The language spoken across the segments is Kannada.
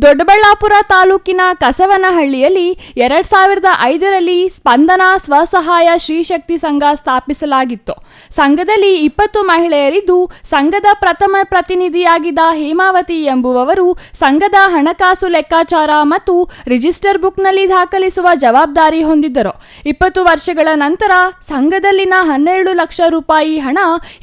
ದೊಡ್ಡಬಳ್ಳಾಪುರ ತಾಲೂಕಿನ ಕಸವನಹಳ್ಳಿಯಲ್ಲಿ 2005ರಲ್ಲಿ ಸ್ಪಂದನ ಸ್ವಸಹಾಯ ಶ್ರೀಶಕ್ತಿ ಸಂಘ ಸ್ಥಾಪಿಸಲಾಗಿತ್ತು. ಸಂಘದಲ್ಲಿ 20 ಮಹಿಳೆಯರಿದ್ದು, ಸಂಘದ ಪ್ರಥಮ ಪ್ರತಿನಿಧಿಯಾಗಿದ್ದ ಹೇಮಾವತಿ ಎಂಬುವವರು ಸಂಘದ ಹಣಕಾಸು ಲೆಕ್ಕಾಚಾರ ಮತ್ತು ರಿಜಿಸ್ಟರ್ ಬುಕ್ನಲ್ಲಿ ದಾಖಲಿಸುವ ಜವಾಬ್ದಾರಿ ಹೊಂದಿದ್ದರು. 20 ವರ್ಷಗಳ ನಂತರ ಸಂಘದಲ್ಲಿನ 12 ಲಕ್ಷ ರೂಪಾಯಿ ಹಣ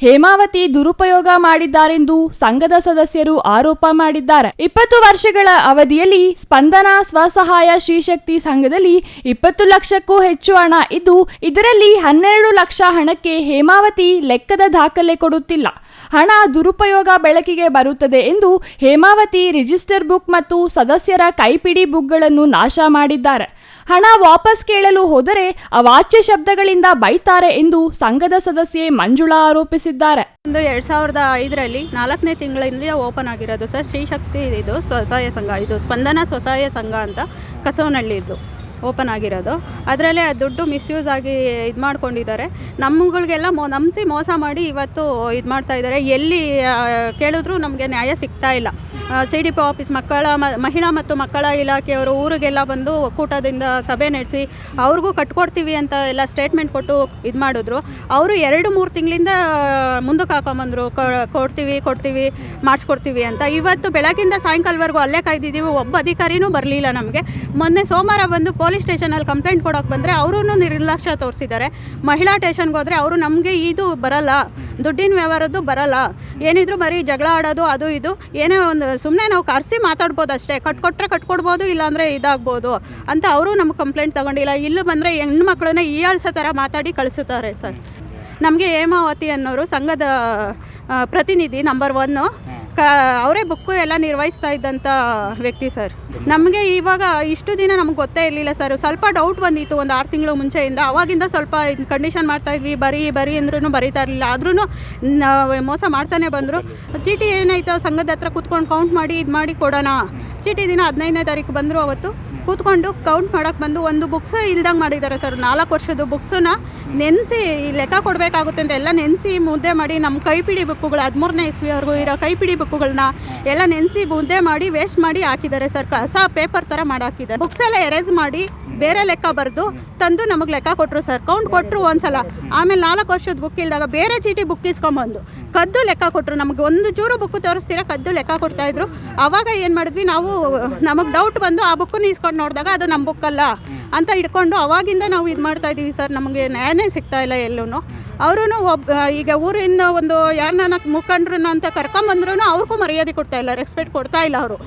ಹೇಮಾವತಿ ದುರುಪಯೋಗ ಮಾಡಿದ್ದಾರೆಂದು ಸಂಘದ ಸದಸ್ಯರು ಆರೋಪ ಮಾಡಿದ್ದಾರೆ. 20 ವರ್ಷಗಳ ಅವಧಿಯಲ್ಲಿ ಸ್ಪಂದನ ಸ್ವಸಹಾಯ ಶ್ರೀಶಕ್ತಿ ಸಂಘದಲ್ಲಿ 20 ಲಕ್ಷಕ್ಕೂ ಹೆಚ್ಚು ಹಣ ಇದ್ದು, ಇದರಲ್ಲಿ 12 ಲಕ್ಷ ಹಣಕ್ಕೆ ಹೇಮಾವತಿ ಲೆಕ್ಕದ ದಾಖಲೆ ಕೊಡುತ್ತಿಲ್ಲ. ಹಣ ದುರುಪಯೋಗ ಬೆಳಕಿಗೆ ಬರುತ್ತದೆ ಎಂದು ಹೇಮಾವತಿ ರಿಜಿಸ್ಟರ್ ಬುಕ್ ಮತ್ತು ಸದಸ್ಯರ ಕೈಪಿಡಿ ಬುಕ್ಗಳನ್ನು ನಾಶ ಮಾಡಿದ್ದಾರೆ. ಹಣ ವಾಪಸ್ ಕೇಳಲು ಹೋದರೆ ಅವಾಚ್ಯ ಶಬ್ದಗಳಿಂದ ಬೈತಾರೆ ಎಂದು ಸಂಘದ ಸದಸ್ಯೆ ಮಂಜುಳಾ ಆರೋಪಿಸಿದ್ದಾರೆ. 2005ರಲ್ಲಿ 4ನೇ ತಿಂಗಳಿಂದ ಓಪನ್ ಆಗಿರೋದು ಸರ್ ಶ್ರೀಶಕ್ತಿ ಇದು ಸ್ವಸಹಾಯ ಸಂಘ, ಇದು ಸ್ಪಂದನ ಸ್ವಸಹಾಯ ಸಂಘ ಅಂತ ಕಸವನಹಳ್ಳಿದ್ದು ಓಪನ್ ಆಗಿರೋದು. ಅದರಲ್ಲೇ ದುಡ್ಡು ಮಿಸ್ಯೂಸ್ ಆಗಿ ಇದು ಮಾಡ್ಕೊಂಡಿದ್ದಾರೆ. ನಮ್ಮಗಳಿಗೆಲ್ಲ ನಂಬಿಸಿ ಮೋಸ ಮಾಡಿ ಇವತ್ತು ಇದು ಮಾಡ್ತಾಯಿದ್ದಾರೆ. ಎಲ್ಲಿ ಕೇಳಿದ್ರೂ ನಮಗೆ ನ್ಯಾಯ ಸಿಗ್ತಾ ಇಲ್ಲ. CDP ಆಫೀಸ್ ಮಹಿಳಾ ಮತ್ತು ಮಕ್ಕಳ ಇಲಾಖೆಯವರು ಊರಿಗೆಲ್ಲ ಬಂದು ಒಕ್ಕೂಟದಿಂದ ಸಭೆ ನಡೆಸಿ ಅವ್ರಿಗೂ ಕಟ್ಕೊಡ್ತೀವಿ ಅಂತ ಎಲ್ಲ ಸ್ಟೇಟ್ಮೆಂಟ್ ಕೊಟ್ಟು ಇದು ಮಾಡಿದ್ರು. ಅವರು 2-3 ತಿಂಗಳಿಂದ ಮುಂದಕ್ಕೆ ಹಾಕೊಂಬಂದರು, ಕೊಡ್ತೀವಿ ಮಾಡಿಸ್ಕೊಡ್ತೀವಿ ಅಂತ. ಇವತ್ತು ಬೆಳಗಿಂದ ಸಾಯಂಕಾಲವರೆಗೂ ಅಲ್ಲೇ ಕಾಯ್ದಿದ್ದೀವಿ. ಒಬ್ಬ ಅಧಿಕಾರಿನೂ ಬರಲಿಲ್ಲ ನಮಗೆ. ಮೊನ್ನೆ ಸೋಮವಾರ ಬಂದು ಪೊಲೀಸ್ ಸ್ಟೇಷನಲ್ಲಿ ಕಂಪ್ಲೇಂಟ್ ಕೊಡೋಕೆ ಬಂದರೆ ಅವರೂ ನಿರ್ಲಕ್ಷ್ಯ ತೋರಿಸಿದ್ದಾರೆ. ಮಹಿಳಾ ಸ್ಟೇಷನ್ಗೆ ಹೋದರೆ ಅವರು ನಮಗೆ ಇದು ಬರಲ್ಲ, ದುಡ್ಡಿನ ವ್ಯವಹಾರದ್ದು ಬರಲ್ಲ, ಏನಿದ್ರು ಬರೀ ಜಗಳ ಆಡೋದು ಅದು ಇದು, ಏನೇ ಒಂದು ಸುಮ್ಮನೆ ನಾವು ಕರೆಸಿ ಮಾತಾಡ್ಬೋದು ಅಷ್ಟೇ, ಕಟ್ಕೊಟ್ರೆ ಕಟ್ಕೊಡ್ಬೋದು, ಇಲ್ಲಾಂದರೆ ಇದಾಗ್ಬೋದು ಅಂತ ಅವರು ನಮ್ಗೆ ಕಂಪ್ಲೇಂಟ್ ತೊಗೊಂಡಿಲ್ಲ. ಇಲ್ಲೂ ಬಂದರೆ ಹೆಣ್ಮಕ್ಳನ್ನ ಈಯಾಳ್ಸೋ ಥರ ಮಾತಾಡಿ ಕಳಿಸುತ್ತಾರೆ ಸರ್. ನಮಗೆ ಹೇಮಾವತಿ ಅನ್ನೋರು ಸಂಘದ ಪ್ರತಿನಿಧಿ ನಂಬರ್ 1, ಅವರೇ ಬುಕ್ಕು ಎಲ್ಲ ನಿರ್ವಹಿಸ್ತಾ ಇದ್ದಂಥ ವ್ಯಕ್ತಿ ಸರ್. ನಮಗೆ ಇವಾಗ ಇಷ್ಟು ದಿನ ನಮ್ಗೆ ಗೊತ್ತೇ ಇರಲಿಲ್ಲ ಸರ್. ಸ್ವಲ್ಪ ಡೌಟ್ ಬಂದಿತ್ತು ಒಂದು 6 ತಿಂಗಳು ಮುಂಚೆಯಿಂದ. ಅವಾಗಿಂದ ಸ್ವಲ್ಪ ಕಂಡೀಷನ್ ಮಾಡ್ತಾಯಿದ್ವಿ, ಬರೀ ಅಂದ್ರೂ ಬರೀತಾ ಇರಲಿಲ್ಲ. ಆದ್ರೂ ಮೋಸ ಮಾಡ್ತಾನೆ ಬಂದರು. ಚೀಟಿ ಏನಾಯ್ತು ಸಂಘದ ಹತ್ರ ಕೂತ್ಕೊಂಡು ಕೌಂಟ್ ಮಾಡಿ ಇದು ಮಾಡಿ ಕೊಡೋಣ. ಚೀಟಿ ದಿನ 15ನೇ ತಾರೀಕು ಬಂದರು. ಅವತ್ತು ಕೂತ್ಕೊಂಡು ಕೌಂಟ್ ಮಾಡೋಕ್ಕೆ ಬಂದು ಒಂದು ಬುಕ್ಸ್ ಇಲ್ದಂಗೆ ಮಾಡಿದ್ದಾರೆ ಸರ್. 4 ವರ್ಷದ ಬುಕ್ಸನ್ನ ನೆನೆಸಿ ಲೆಕ್ಕ ಕೊಡಬೇಕಾಗುತ್ತೆ ಅಂತ ಎಲ್ಲ ನೆನೆಸಿ ಮುದ್ದೆ ಮಾಡಿ ನಮ್ಮ ಕೈಪಿಡಿ ಬುಕ್ಕುಗಳು 13ನೇ ಇಸ್ವಿವರೆಗೂ ಇರೋ ಕೈಪಿಡಿ ಬುಕ್ಕುಗಳನ್ನ ಎಲ್ಲ ನೆನೆಸಿ ಮುದ್ದೆ ಮಾಡಿ ವೇಸ್ಟ್ ಮಾಡಿ ಹಾಕಿದ್ದಾರೆ ಸರ್. ಕಸ ಪೇಪರ್ ಥರ ಮಾಡಿ ಹಾಕಿದ್ದಾರೆ. ಬುಕ್ಸ್ ಎಲ್ಲ ಎರೇಸ್ ಮಾಡಿ ಬೇರೆ ಲೆಕ್ಕ ಬರೆದು ತಂದು ನಮಗೆ ಲೆಕ್ಕ ಕೊಟ್ಟರು ಸರ್. ಕೌಂಟ್ ಕೊಟ್ಟರು ಒಂದ್ಸಲ. ಆಮೇಲೆ 4 ವರ್ಷದ ಬುಕ್ ಇಲ್ದಾಗ ಬೇರೆ ಚೀಟಿ ಬುಕ್ ಇಸ್ಕೊಂಬಂದು ಕದ್ದು ಲೆಕ್ಕ ಕೊಟ್ಟರು. ನಮಗೆ ಒಂದು ಚೂರು ಬುಕ್ಕು ತೋರಿಸ್ತೀರ ಕದ್ದು ಲೆಕ್ಕ ಕೊಡ್ತಾಯಿದ್ರು. ಆವಾಗ ಏನು ಮಾಡಿದ್ವಿ ನಾವು, ನಮಗೆ ಡೌಟ್ ಬಂದು ಆ ಬುಕ್ಕನ್ನು ಇಸ್ಕೊಂಡು ನೋಡಿದಾಗ ಅದು ನಮ್ಮ ಬುಕ್ಕಲ್ಲ ಅಂತ ಹಿಡ್ಕೊಂಡು ಅವಾಗಿಂದ ನಾವು ಇದು ಮಾಡ್ತಾಯಿದ್ದೀವಿ ಸರ್. ನಮಗೆ ನ್ಯಾಯನೇ ಸಿಗ್ತಾ ಇಲ್ಲ ಎಲ್ಲೂ. ಅವರೂ ಈಗ ಊರಿಂದ ಒಂದು ಯಾರನ್ನ ಮುಖಂಡ್ರು ಅಂತ ಕರ್ಕೊಂಬಂದ್ರೂ ಅವ್ರಿಗೂ ಮರ್ಯಾದೆ ಕೊಡ್ತಾ ಇಲ್ಲ, ರೆಸ್ಪೆಕ್ಟ್ ಕೊಡ್ತಾ ಇಲ್ಲ. ಅವರು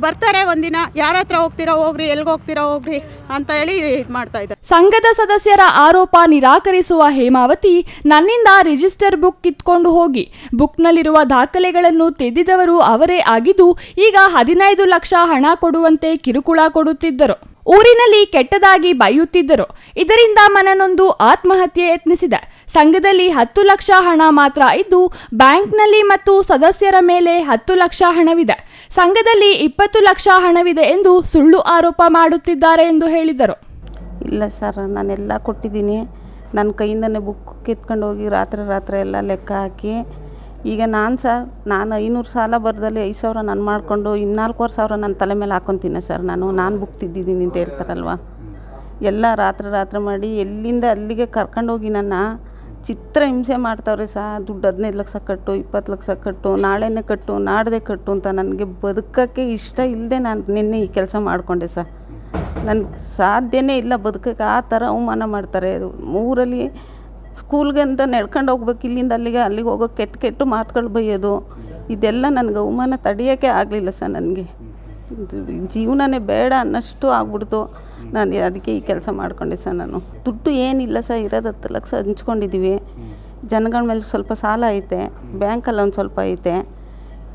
ಬರ್ತಾರೆ ಒಂದಿನ, ಯಾರ ಹತ್ರ ಹೋಗ್ತೀರಾ ಹೋಗ್ರಿ, ಎಲ್ಗೆ ಹೋಗ್ತೀರಾ ಹೋಗ್ರಿ ಅಂತ ಹೇಳಿ ಇದು ಮಾಡ್ತಾ ಇದ್ದಾರೆ. ಸಂಘದ ಸದಸ್ಯರ ಆರೋಪ ನಿರಾಕರಿಸುವ ಹೇಮಾವತಿ, ನನ್ನಿಂದ ರಿಜಿಸ್ಟರ್ ಬುಕ್ ಕಿತ್ಕೊಂಡು ಹೋಗಿ ಬುಕ್ನಲ್ಲಿರುವ ದಾಖಲೆಗಳನ್ನು ತೆಗೆದಿದವರು ಅವರೇ ಆಗಿದ್ದು, ಈಗ 15 ಲಕ್ಷ ಹಣ ಕೊಡುವಂತೆ ಕಿರುಕುಳ ಕೊಡುತ್ತಿದ್ದರು. ಊರಿನಲ್ಲಿ ಕೆಟ್ಟದಾಗಿ ಬೈಯುತ್ತಿದ್ದರು. ಇದರಿಂದ ಮನನೊಂದು ಆತ್ಮಹತ್ಯೆ ಯತ್ನಿಸಿದೆ. ಸಂಘದಲ್ಲಿ 10 ಲಕ್ಷ ಹಣ ಮಾತ್ರ ಇದ್ದು, ಬ್ಯಾಂಕ್ನಲ್ಲಿ ಮತ್ತು ಸದಸ್ಯರ ಮೇಲೆ 10 ಲಕ್ಷ ಹಣವಿದೆ. ಸಂಘದಲ್ಲಿ 20 ಲಕ್ಷ ಹಣವಿದೆ ಎಂದು ಸುಳ್ಳು ಆರೋಪ ಮಾಡುತ್ತಿದ್ದಾರೆ ಎಂದು ಹೇಳಿದರು. ಇಲ್ಲ ಸರ್, ನಾನೆಲ್ಲ ಕೊಟ್ಟಿದ್ದೀನಿ. ನನ್ನ ಕೈಯಿಂದನೇ ಬುಕ್ ಕಿತ್ಕೊಂಡು ಹೋಗಿ ರಾತ್ರಿ ಎಲ್ಲ ಲೆಕ್ಕ ಹಾಕಿ, ಈಗ ನಾನು 500 ಸಾಲ ಬರದಲ್ಲಿ 5,000 ನಾನು ಮಾಡಿಕೊಂಡು 14,000 ನನ್ನ ತಲೆ ಮೇಲೆ ಹಾಕ್ಕೊತೀನಿ ಸರ್. ನಾನು ಬುಕ್ ತಿದ್ದಿದ್ದೀನಿ ಅಂತ ಹೇಳ್ತಾರಲ್ವ, ಎಲ್ಲ ರಾತ್ರಿ ಮಾಡಿ ಎಲ್ಲಿಂದ ಅಲ್ಲಿಗೆ ಕರ್ಕೊಂಡೋಗಿ ನನ್ನ ಚಿತ್ರ ಹಿಂಸೆ ಮಾಡ್ತಾವ್ರೆ ದುಡ್ಡು 15 ಲಕ್ಷ ಕಟ್ಟು, 20 ಲಕ್ಷ ಕಟ್ಟು, ನಾಳೆನೇ ಕಟ್ಟು, ನಾಡ್ದೆ ಕಟ್ಟು ಅಂತ. ನನಗೆ ಬದುಕೋಕ್ಕೆ ಇಷ್ಟ ಇಲ್ಲದೆ ನಾನು ನಿನ್ನೆ ಈ ಕೆಲಸ ಮಾಡಿಕೊಂಡೆ ಸರ್. ನನಗೆ ಸಾಧ್ಯನೇ ಇಲ್ಲ ಬದುಕೋಕ್ಕೆ. ಆ ಥರ ಅವಮಾನ ಮಾಡ್ತಾರೆ. ಊರಲ್ಲಿ ಸ್ಕೂಲ್ಗೆ ಅಂತ ನಡ್ಕೊಂಡು ಹೋಗ್ಬೇಕು, ಇಲ್ಲಿಂದ ಅಲ್ಲಿಗೆ ಹೋಗೋಕೆ ಕೆಟ್ಟ ಮಾತುಗಳು ಬೈಯೋದು, ಇದೆಲ್ಲ ನನಗೆ ಅವಮಾನ ತಡೆಯೋಕ್ಕೆ ಆಗಲಿಲ್ಲ ಸರ್. ನನಗೆ ಜೀವನನೇ ಬೇಡ ಅನ್ನಷ್ಟು ಆಗ್ಬಿಡ್ತು. ನಾನು ಅದಕ್ಕೆ ಈ ಕೆಲಸ ಮಾಡಿಕೊಂಡೆ ಸರ್. ನಾನು ದುಡ್ಡು ಏನಿಲ್ಲ ಸರ್, ಇರೋದು 10 ಲಕ್ಷ ಹಂಚ್ಕೊಂಡಿದ್ದೀವಿ. ಜನಗಳ ಮೇಲೆ ಸ್ವಲ್ಪ ಸಾಲ ಐತೆ, ಬ್ಯಾಂಕಲ್ಲಿ ಒಂದು ಸ್ವಲ್ಪ ಐತೆ.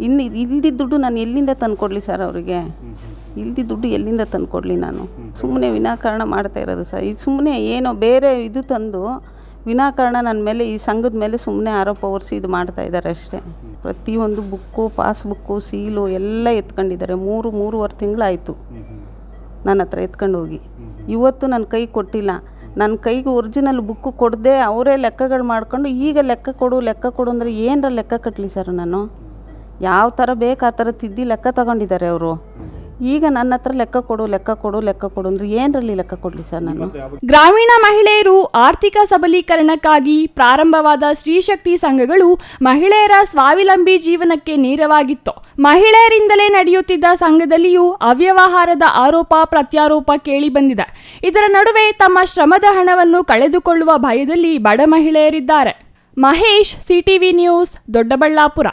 ಇನ್ನು ಇಲ್ದಿದ್ದ ದುಡ್ಡು ನಾನು ಎಲ್ಲಿಂದ ತಂದು ಕೊಡಲಿ ಸರ್ ಅವರಿಗೆ? ಇಲ್ದಿದ್ದ ದುಡ್ಡು ಎಲ್ಲಿಂದ ತಂದು ಕೊಡಲಿ? ನಾನು ಸುಮ್ಮನೆ ವಿನಾಕಾರಣ ಮಾಡ್ತಾ ಇರೋದು ಸರ್. ಇದು ಸುಮ್ಮನೆ ಏನೋ ಬೇರೆ ಇದು ತಂದು ವಿನಾಕಾರಣ ನನ್ನ ಮೇಲೆ, ಈ ಸಂಘದ ಮೇಲೆ ಸುಮ್ಮನೆ ಆರೋಪ ಹೊರಿಸಿ ಇದು ಮಾಡ್ತಾಯಿದ್ದಾರೆ ಅಷ್ಟೇ. ಪ್ರತಿಯೊಂದು ಬುಕ್ಕು, ಪಾಸ್ಬುಕ್ಕು, ಸೀಲು ಎಲ್ಲ ಎತ್ಕೊಂಡಿದ್ದಾರೆ. 3-3.5 ತಿಂಗಳಾಯಿತು ನನ್ನ ಹತ್ರ ಎತ್ಕೊಂಡು ಹೋಗಿ. ಇವತ್ತು ನನ್ನ ಕೈ ಕೊಟ್ಟಿಲ್ಲ. ನನ್ನ ಕೈಗೆ ಒರಿಜಿನಲ್ ಬುಕ್ಕು ಕೊಡದೆ ಅವರೇ ಲೆಕ್ಕಗಳು ಮಾಡ್ಕೊಂಡು ಈಗ ಲೆಕ್ಕ ಕೊಡು ಅಂದರೆ ಏನರ ಲೆಕ್ಕ ಕಟ್ಟಲಿ ಸರ್? ನಾನು ಯಾವ ಥರ ಬೇಕು ಆ ಥರ ತಿದ್ದಿ ಲೆಕ್ಕ ತಗೊಂಡಿದ್ದಾರೆ ಅವರು. ಈಗ ನನ್ನ ಹತ್ರ ಲೆಕ್ಕ ಕೊಡು ಅಂದ್ರೆ ಏನರಲ್ಲಿ ಲೆಕ್ಕ ಕೊಡಲಿ ಸರ್ ನಾನು? ಗ್ರಾಮೀಣ ಮಹಿಳೆಯರು ಆರ್ಥಿಕ ಸಬಲೀಕರಣಕ್ಕಾಗಿ ಪ್ರಾರಂಭವಾದ ಸ್ತ್ರೀಶಕ್ತಿ ಸಂಘಗಳು ಮಹಿಳೆಯರ ಸ್ವಾವಲಂಬಿ ಜೀವನಕ್ಕೆ ನೆರವಾಗಿತ್ತು. ಮಹಿಳೆಯರಿಂದಲೇ ನಡೆಯುತ್ತಿದ್ದ ಸಂಘದಲ್ಲಿಯೂ ಅವ್ಯವಹಾರದ ಆರೋಪ ಪ್ರತ್ಯಾರೋಪ ಕೇಳಿಬಂದಿದೆ. ಇದರ ನಡುವೆ ತಮ್ಮ ಶ್ರಮದ ಹಣವನ್ನು ಕಳೆದುಕೊಳ್ಳುವ ಭಯದಲ್ಲಿ ಬಡ ಮಹಿಳೆಯರಿದ್ದಾರೆ. Mahesh, CTV news, Doddaballapura.